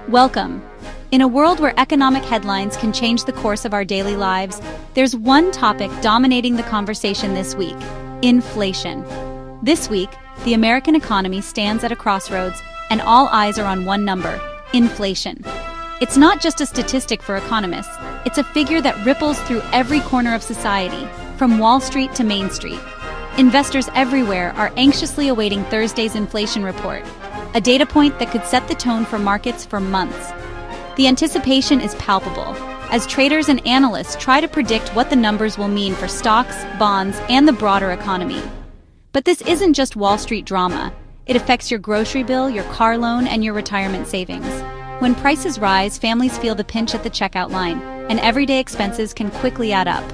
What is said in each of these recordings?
Welcome. In a world where economic headlines can change the course of our daily lives, there's one topic dominating the conversation this week: inflation. This week, the American economy stands at a crossroads, and all eyes are on one number: inflation. It's not just a statistic for economists, it's a figure that ripples through every corner of society, from Wall Street to Main Street. Investors everywhere are anxiously awaiting Thursday's inflation report, a data point that could set the tone for markets for months. The anticipation is palpable, as traders and analysts try to predict what the numbers will mean for stocks, bonds, and the broader economy. But this isn't just Wall Street drama. It affects your grocery bill, your car loan, and your retirement savings. When prices rise, families feel the pinch at the checkout line, and everyday expenses can quickly add up.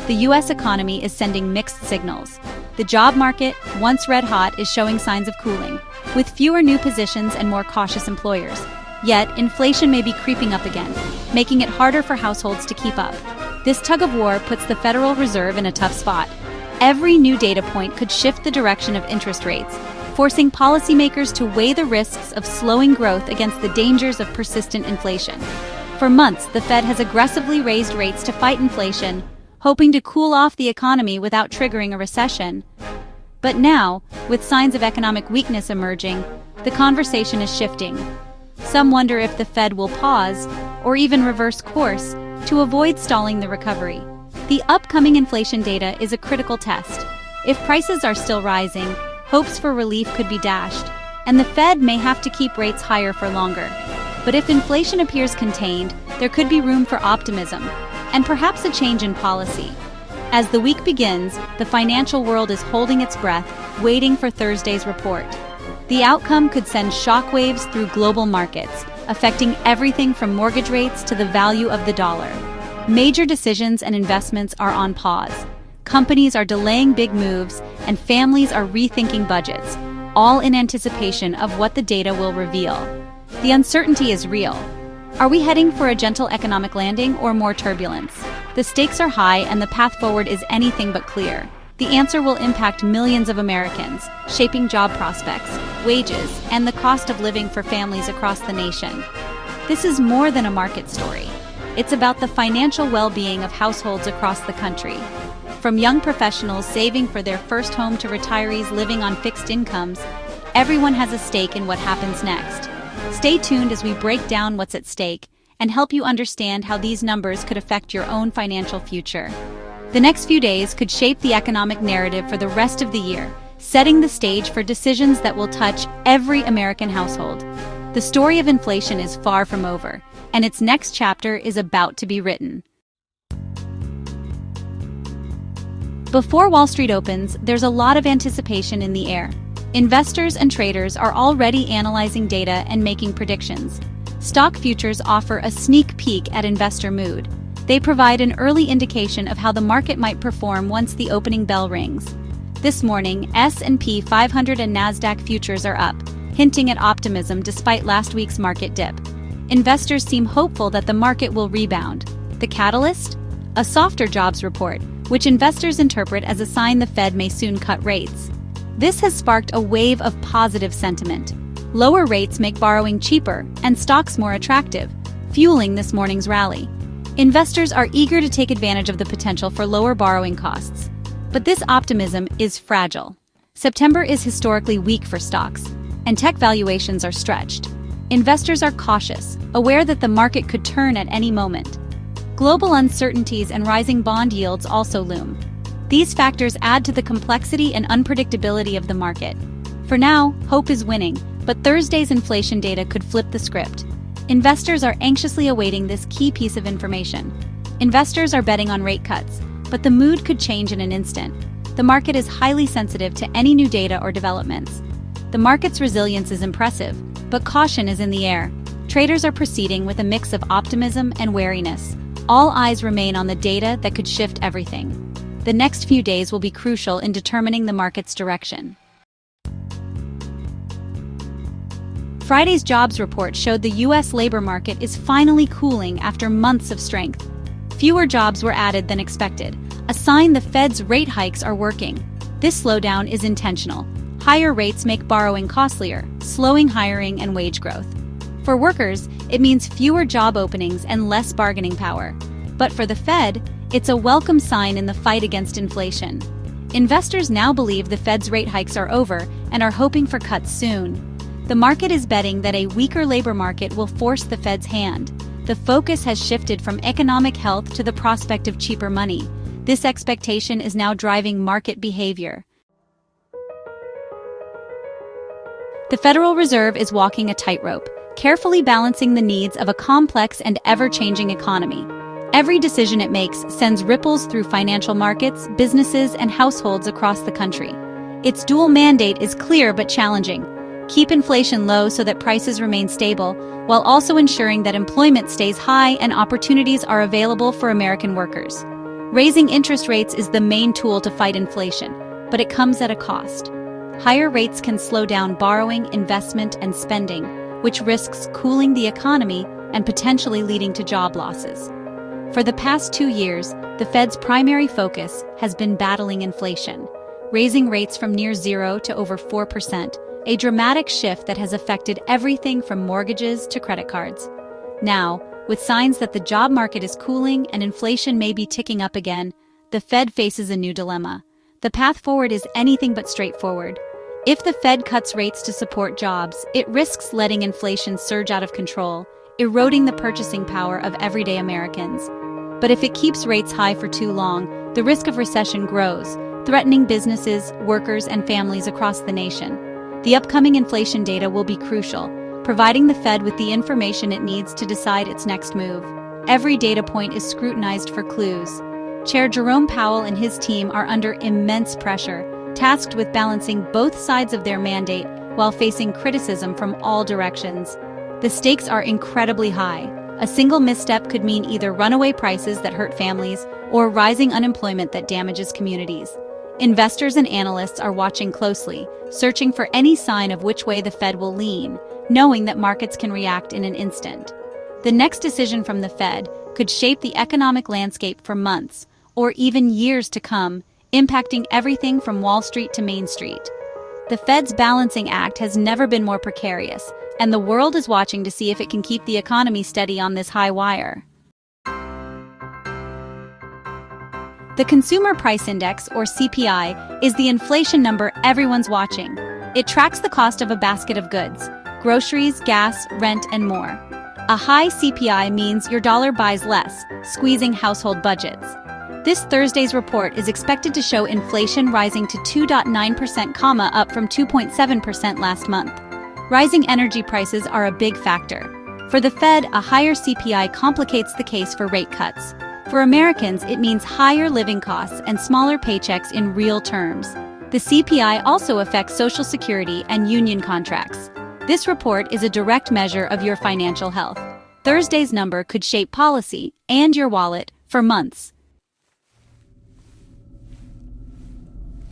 The U.S. economy is sending mixed signals. The job market, once red hot, is showing signs of cooling, with fewer new positions and more cautious employers. Yet, inflation may be creeping up again, making it harder for households to keep up. This tug-of-war puts the Federal Reserve in a tough spot. Every new data point could shift the direction of interest rates, forcing policymakers to weigh the risks of slowing growth against the dangers of persistent inflation. For months, the Fed has aggressively raised rates to fight inflation, hoping to cool off the economy without triggering a recession. But now, with signs of economic weakness emerging, the conversation is shifting. Some wonder if the Fed will pause, or even reverse course, to avoid stalling the recovery. The upcoming inflation data is a critical test. If prices are still rising, hopes for relief could be dashed, and the Fed may have to keep rates higher for longer. But if inflation appears contained, there could be room for optimism, and perhaps a change in policy. As the week begins, the financial world is holding its breath, waiting for Thursday's report. The outcome could send shockwaves through global markets, affecting everything from mortgage rates to the value of the dollar. Major decisions and investments are on pause. Companies are delaying big moves, and families are rethinking budgets, all in anticipation of what the data will reveal. The uncertainty is real. Are we heading for a gentle economic landing or more turbulence? The stakes are high, and the path forward is anything but clear. The answer will impact millions of Americans, shaping job prospects, wages, and the cost of living for families across the nation. This is more than a market story. It's about the financial well-being of households across the country. From young professionals saving for their first home to retirees living on fixed incomes, everyone has a stake in what happens next. Stay tuned as we break down what's at stake and help you understand how these numbers could affect your own financial future. The next few days could shape the economic narrative for the rest of the year, setting the stage for decisions that will touch every American household. The story of inflation is far from over, and its next chapter is about to be written. Before Wall Street opens, there's a lot of anticipation in the air. Investors and traders are already analyzing data and making predictions. Stock futures offer a sneak peek at investor mood. They provide an early indication of how the market might perform once the opening bell rings. This morning, S&P 500 and Nasdaq futures are up, hinting at optimism despite last week's market dip. Investors seem hopeful that the market will rebound. The catalyst? A softer jobs report, which investors interpret as a sign the Fed may soon cut rates. This has sparked a wave of positive sentiment. Lower rates make borrowing cheaper and stocks more attractive, fueling this morning's rally. Investors are eager to take advantage of the potential for lower borrowing costs. But this optimism is fragile. September is historically weak for stocks, and tech valuations are stretched. Investors are cautious, aware that the market could turn at any moment. Global uncertainties and rising bond yields also loom. These factors add to the complexity and unpredictability of the market. For now, hope is winning, but Thursday's inflation data could flip the script. Investors are anxiously awaiting this key piece of information. Investors are betting on rate cuts, but the mood could change in an instant. The market is highly sensitive to any new data or developments. The market's resilience is impressive, but caution is in the air. Traders are proceeding with a mix of optimism and wariness. All eyes remain on the data that could shift everything. The next few days will be crucial in determining the market's direction. Friday's jobs report showed the U.S. labor market is finally cooling after months of strength. Fewer jobs were added than expected, a sign the Fed's rate hikes are working. This slowdown is intentional. Higher rates make borrowing costlier, slowing hiring and wage growth. For workers, it means fewer job openings and less bargaining power. But for the Fed, it's a welcome sign in the fight against inflation. Investors now believe the Fed's rate hikes are over and are hoping for cuts soon. The market is betting that a weaker labor market will force the Fed's hand. The focus has shifted from economic health to the prospect of cheaper money. This expectation is now driving market behavior. The Federal Reserve is walking a tightrope, carefully balancing the needs of a complex and ever-changing economy. Every decision it makes sends ripples through financial markets, businesses, and households across the country. Its dual mandate is clear but challenging. Keep inflation low so that prices remain stable, while also ensuring that employment stays high and opportunities are available for American workers. Raising interest rates is the main tool to fight inflation, but it comes at a cost. Higher rates can slow down borrowing, investment, and spending, which risks cooling the economy and potentially leading to job losses. For the past 2 years, the Fed's primary focus has been battling inflation, raising rates from near zero to over 4%, a dramatic shift that has affected everything from mortgages to credit cards. Now, with signs that the job market is cooling and inflation may be ticking up again, the Fed faces a new dilemma. The path forward is anything but straightforward. If the Fed cuts rates to support jobs, it risks letting inflation surge out of control, eroding the purchasing power of everyday Americans. But if it keeps rates high for too long, the risk of recession grows, threatening businesses, workers, and families across the nation. The upcoming inflation data will be crucial, providing the Fed with the information it needs to decide its next move. Every data point is scrutinized for clues. Chair Jerome Powell and his team are under immense pressure, tasked with balancing both sides of their mandate while facing criticism from all directions. The stakes are incredibly high. A single misstep could mean either runaway prices that hurt families or rising unemployment that damages communities. Investors and analysts are watching closely, searching for any sign of which way the Fed will lean, knowing that markets can react in an instant. The next decision from the Fed could shape the economic landscape for months, or even years to come, impacting everything from Wall Street to Main Street. The Fed's balancing act has never been more precarious, and the world is watching to see if it can keep the economy steady on this high wire. The Consumer Price Index, or CPI, is the inflation number everyone's watching. It tracks the cost of a basket of goods: groceries, gas, rent, and more. A high CPI means your dollar buys less, squeezing household budgets. This Thursday's report is expected to show inflation rising to 2.9%, up from 2.7% last month. Rising energy prices are a big factor. For the Fed, a higher CPI complicates the case for rate cuts. For Americans, it means higher living costs and smaller paychecks in real terms. The CPI also affects Social Security and union contracts. This report is a direct measure of your financial health. Thursday's number could shape policy and your wallet for months.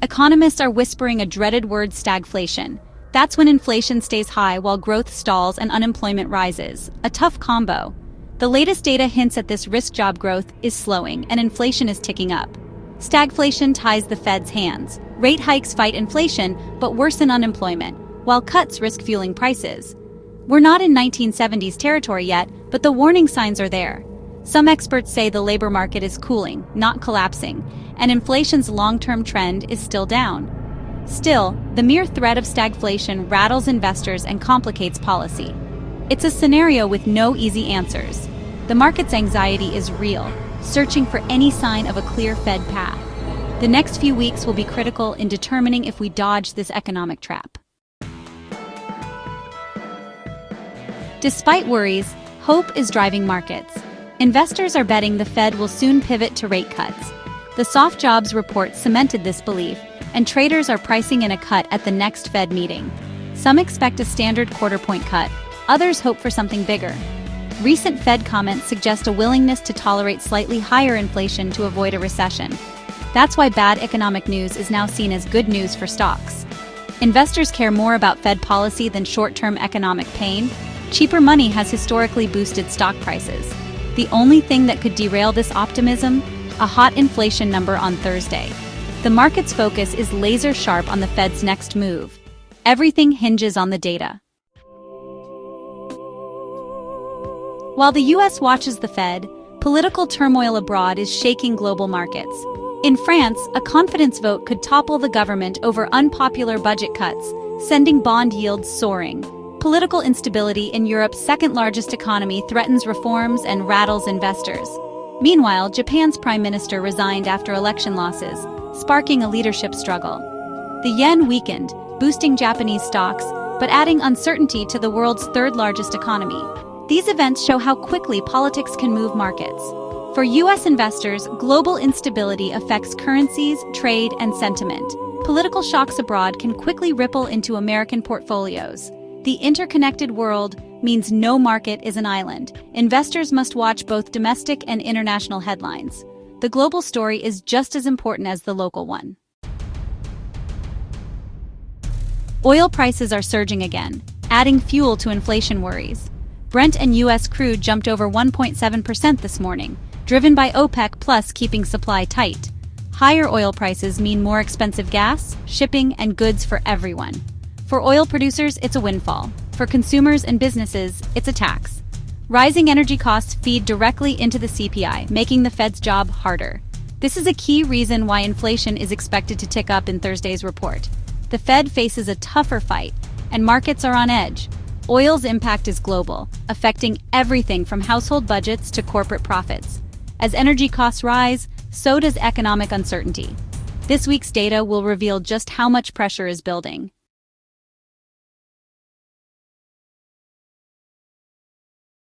Economists are whispering a dreaded word: stagflation. That's when inflation stays high while growth stalls and unemployment rises. A tough combo. The latest data hints at this risk. Job growth is slowing and inflation is ticking up. Stagflation ties the Fed's hands. Rate hikes fight inflation but worsen unemployment, while cuts risk fueling prices. We're not in 1970s territory yet, but the warning signs are there. Some experts say the labor market is cooling, not collapsing, and inflation's long-term trend is still down. Still, the mere threat of stagflation rattles investors and complicates policy. It's a scenario with no easy answers. The market's anxiety is real, searching for any sign of a clear Fed path. The next few weeks will be critical in determining if we dodge this economic trap. Despite worries, hope is driving markets. Investors are betting the Fed will soon pivot to rate cuts. The soft jobs report cemented this belief, and traders are pricing in a cut at the next Fed meeting. Some expect a standard quarter-point cut, others hope for something bigger. Recent Fed comments suggest a willingness to tolerate slightly higher inflation to avoid a recession. That's why bad economic news is now seen as good news for stocks. Investors care more about Fed policy than short-term economic pain. Cheaper money has historically boosted stock prices. The only thing that could derail this optimism? A hot inflation number on Thursday. The market's focus is laser sharp on the Fed's next move. Everything hinges on the data. While the US watches the Fed, political turmoil abroad is shaking global markets. In France, a confidence vote could topple the government over unpopular budget cuts, sending bond yields soaring. Political instability in Europe's second-largest economy threatens reforms and rattles investors. Meanwhile, Japan's prime minister resigned after election losses, sparking a leadership struggle. The yen weakened, boosting Japanese stocks, but adding uncertainty to the world's third-largest economy. These events show how quickly politics can move markets. For U.S. investors, global instability affects currencies, trade, and sentiment. Political shocks abroad can quickly ripple into American portfolios. The interconnected world means no market is an island. Investors must watch both domestic and international headlines. The global story is just as important as the local one. Oil prices are surging again, adding fuel to inflation worries. Brent and U.S. crude jumped over 1.7% this morning, driven by OPEC Plus keeping supply tight. Higher oil prices mean more expensive gas, shipping, and goods for everyone. For oil producers, it's a windfall. For consumers and businesses, it's a tax. Rising energy costs feed directly into the CPI, making the Fed's job harder. This is a key reason why inflation is expected to tick up in Thursday's report. The Fed faces a tougher fight, and markets are on edge. Oil's impact is global, affecting everything from household budgets to corporate profits. As energy costs rise, so does economic uncertainty. This week's data will reveal just how much pressure is building.